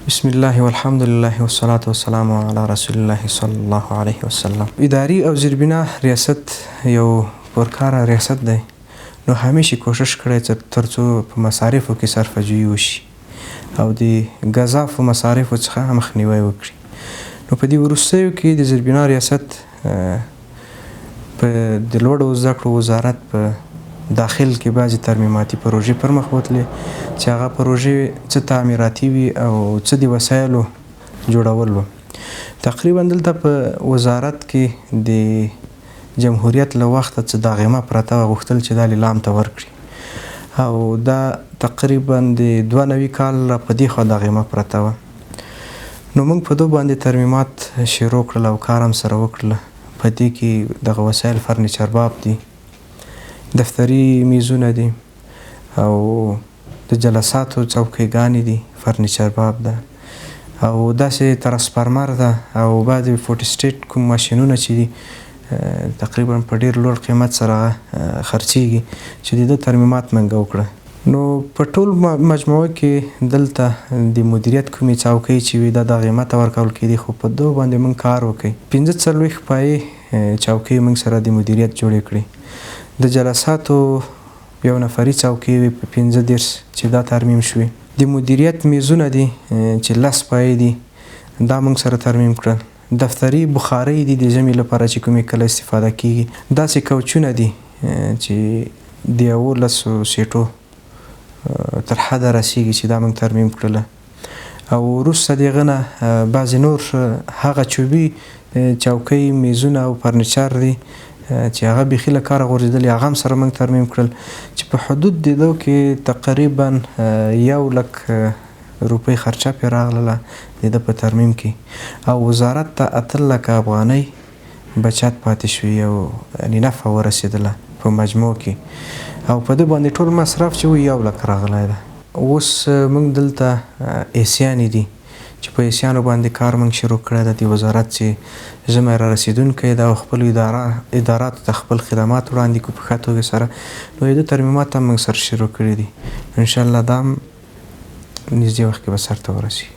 بسم الله والحمد لله والصلاة والسلام على رسول الله صلی الله علیه وسلم. اداري او زیربنا ریاست یو پرکاره ریاست دی، نو همیشه کوشش کړی چې ترڅو په مصارفو کې صرفه‌جویي وشي او د ګزافو مصارفو څخه مخنیوی وکړي. نو په دې وروستیو کې د زیربنا ریاست په د لوړو زده کړو وزارت په داخل کې بعضې ترمیماتي پروژې پر مخ بوتلې چې هغه پروژې څه تعمیراتي وي او څه د وسایلو جوړول وو. تقریبا دلته په وزارت کې د جمهوریت له وخته څه داغیمه پرته وه، غوښتل چې دا لیلام ته ورکړي او دا تقریبا د 92 کال را په دې خوا داغیمه پرته وه. نو موږ په دو باندې ترمیمات شروع کړل او کار هم سره وکړله. په دې کې دغه وسایل فرنیچر باب دي، دفتري میزونه دي او د جلساتو څوکیګانې دي، فرنیچر باب ده او داسې ترانسفارمر ده او بعضې فوټوسټیټ کوم ماشینونه چې دي تقریبا په ډېر لوړ قیمت سره خرڅیږي چې د ده ترمیمات موږ وکړه. نو په ټول مجموعه کې دلته د مدیریت کومې څوکۍ چې وي دا دغې ته ورکول کېدي، خو په دو باندې موږ کار وکړئ. 45 پایې چوکۍ موږ سره د مدیریت جوړې کړې. د جلساتو یو نفري څوکۍ وي په 15 چې دا ترمیم شوې. د مدیریت میزونه دي چې 10 پایې دي دا موږ سره ترمیم کړل. دفتري بخارۍ دي د ژمي لپاره چې کومې کله استفاده کیږي. داسې کوچونه دي چې د 11 سیټو تر حده رسیږي چې دا موږ ترمیم کړله. او وروسته د هغه نه بعضې نور هغه چوبي چوکۍ میزونه او فرنیچر دي چې هغه بیخي له کاره غورځېدلي، هغه هم سره موږ ترمیم کړل چې په حدود د دو کې تقریبا 1 لک روپۍ خرچه پرې راغله د ده په ترمیم کې او وزارت ته 8 لکه افغانۍ بچت پاتې شوي او یعنې نفع ورسېدله په مجموع کې. او په ده باندې ټول مصرف چې و 1 لک راغلی ده. اوس موږ دلته ایسیانې دي چې په ایسیانو باندې کار موږ شروع کړی ده. د وزارت چې ژمی را رسېدونکی ده او خپلو اداراتو ته خپل خدمات وړاندې کړو په ښه توګه سره. نو د ترمیمات هم موږ سره شروع کړي دي. انشاءالله دا هم نږدې وخت کې به سرته ورسي.